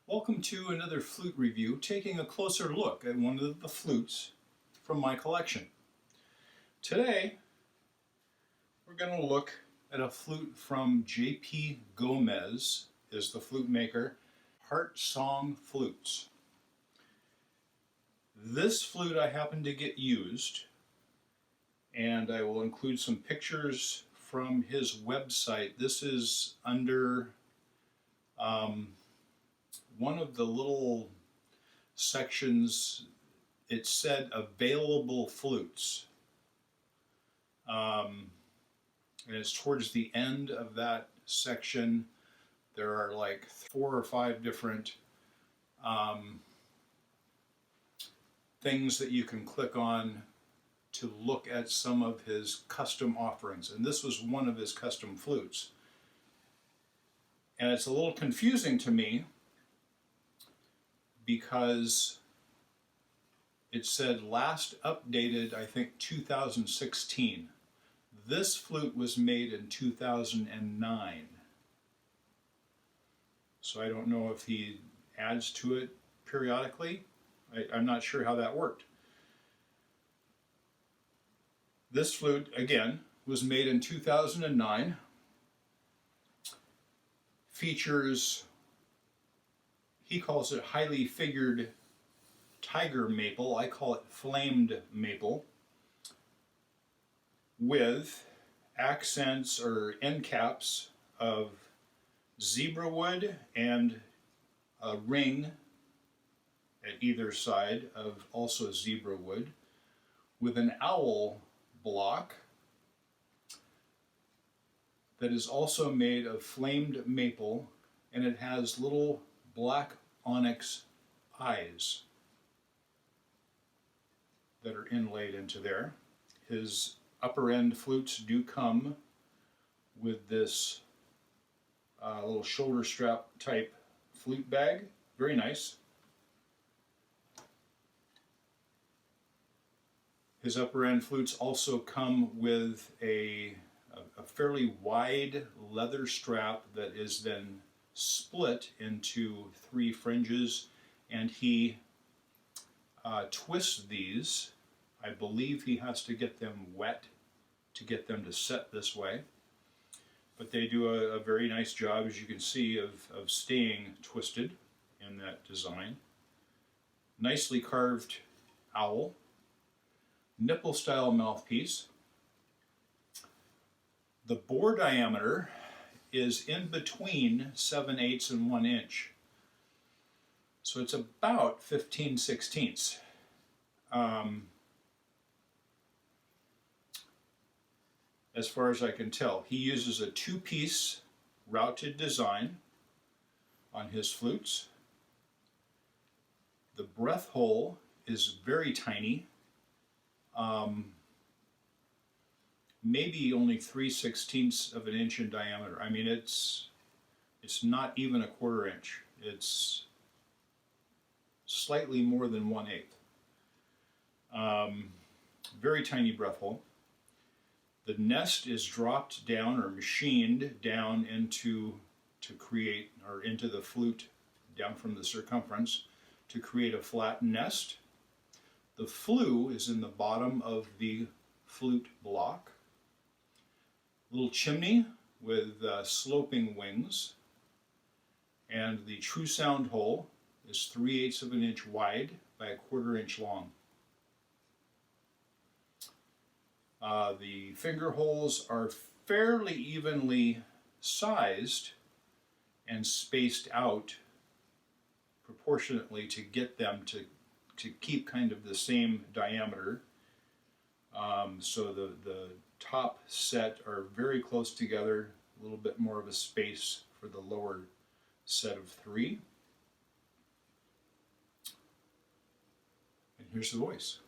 Welcome to another flute review, taking a closer look at one of the flutes from my collection. Today, we're going to look at a flute from J.P. Gomez, is the flute maker, Heartsong Flutes. This flute I happened to get used, and I will include some pictures from his website. This is under one of the little sections. It said available flutes, and it's towards the end of that section. There are like 4 or 5 different things that you can click on to look at some of his custom offerings, and this was one of his custom flutes. And it's a little confusing to me because it said last updated, I think, 2016. This flute was made in 2009. So I don't know if he adds to it periodically. I'm not sure how that worked. This flute, again, was made in 2009. Features, he calls it highly figured tiger maple. I call it flamed maple, with accents or end caps of zebra wood and a ring at either side of also zebra wood, with an owl block that is also made of flamed maple, and it has little black onyx eyes that are inlaid into there. His upper end flutes do come with this little shoulder strap type flute bag. Very nice. His upper end flutes also come with a fairly wide leather strap that is then split into 3 fringes, and he twists these. I believe he has to get them wet to get them to set this way, but they do a very nice job, as you can see, of staying twisted in that design. Nicely carved owl, nipple style mouthpiece. The bore diameter is in between 7/8 and 1 inch. So it's about 15/16. As far as I can tell. He uses a 2-piece routed design on his flutes. The breath hole is very tiny. Maybe only 3/16 of an inch in diameter. I mean, it's not even a 1/4 inch. It's slightly more than 1/8. Very tiny breath hole. The nest is dropped down or machined down into the flute, down from the circumference, to create a flat nest. The flue is in the bottom of the flute block. Little chimney with sloping wings, and the true sound hole is 3/8 of an inch wide by a 1/4 inch long. The finger holes are fairly evenly sized and spaced out proportionately to get them to keep kind of the same diameter. So the top set are very close together, a little bit more of a space for the lower set of 3. And here's the voice.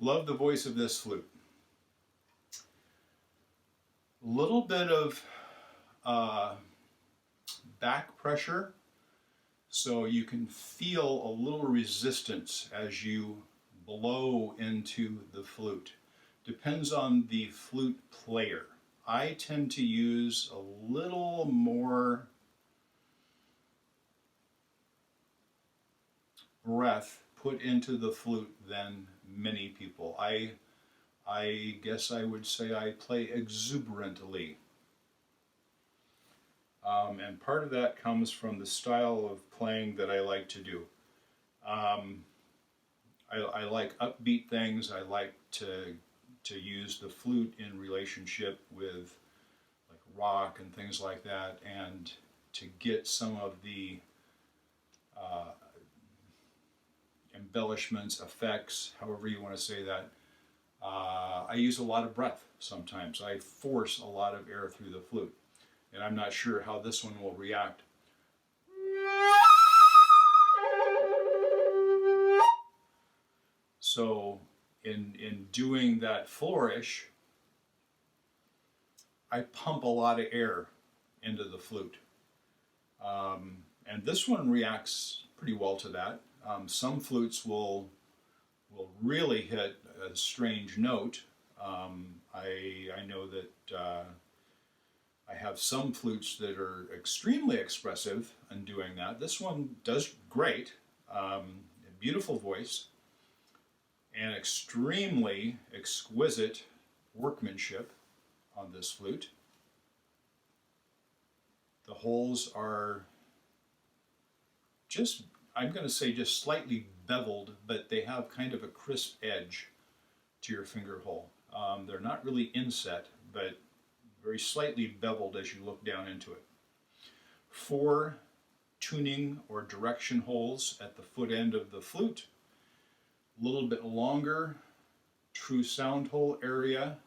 Love the voice of this flute. Little bit of back pressure, so you can feel a little resistance as you blow into the flute. Depends on the flute player. I tend to use a little more breath put into the flute than many people. I guess I would say I play exuberantly. And part of that comes from the style of playing that I like to do. I like upbeat things. I like to use the flute in relationship with like rock and things like that, and to get some of the embellishments, effects, however you want to say that. I use a lot of breath sometimes. I force a lot of air through the flute, and I'm not sure how this one will react. So in doing that flourish, I pump a lot of air into the flute. And this one reacts pretty well to that. Some flutes will really hit a strange note. I know that I have some flutes that are extremely expressive in doing that. This one does great. A beautiful voice and extremely exquisite workmanship on this flute. The holes are just, I'm going to say just slightly beveled, but they have kind of a crisp edge to your finger hole. They're not really inset, but very slightly beveled as you look down into it. 4 tuning or direction holes at the foot end of the flute. A little bit longer true sound hole area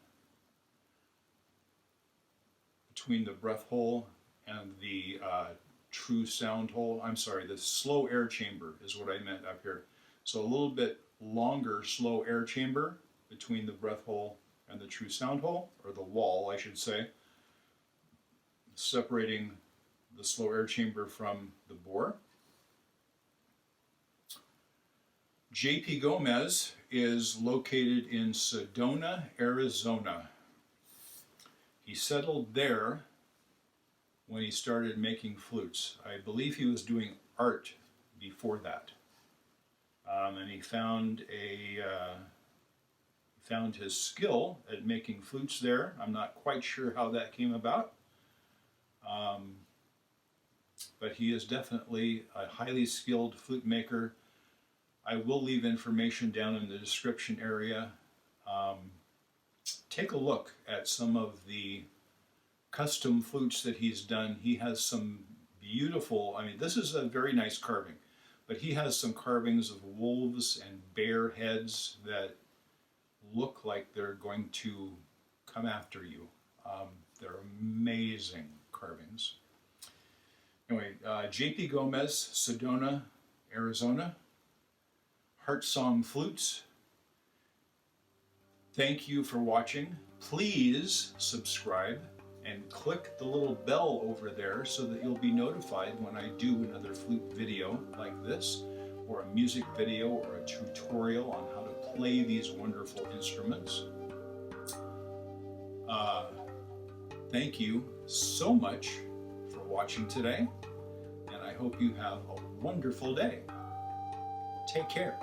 between the breath hole and the true sound hole. I'm sorry, the slow air chamber is what I meant up here. So a little bit longer slow air chamber between the breath hole and the true sound hole, or the wall, I should say, separating the slow air chamber from the bore. J.P. Gomez is located in Sedona, Arizona. He settled there when he started making flutes. I believe he was doing art before that. And he found his skill at making flutes there. I'm not quite sure how that came about. But he is definitely a highly skilled flute maker. I will leave information down in the description area. Take a look at some of the custom flutes that he's done. He has some beautiful, I mean, this is a very nice carving, but he has some carvings of wolves and bear heads that look like they're going to come after you. They're amazing carvings. Anyway, J.P. Gomez, Sedona, Arizona. Heartsong Flutes. Thank you for watching. Please subscribe and click the little bell over there so that you'll be notified when I do another flute video like this, or a music video, or a tutorial on how to play these wonderful instruments. Thank you so much for watching today, and I hope you have a wonderful day. Take care.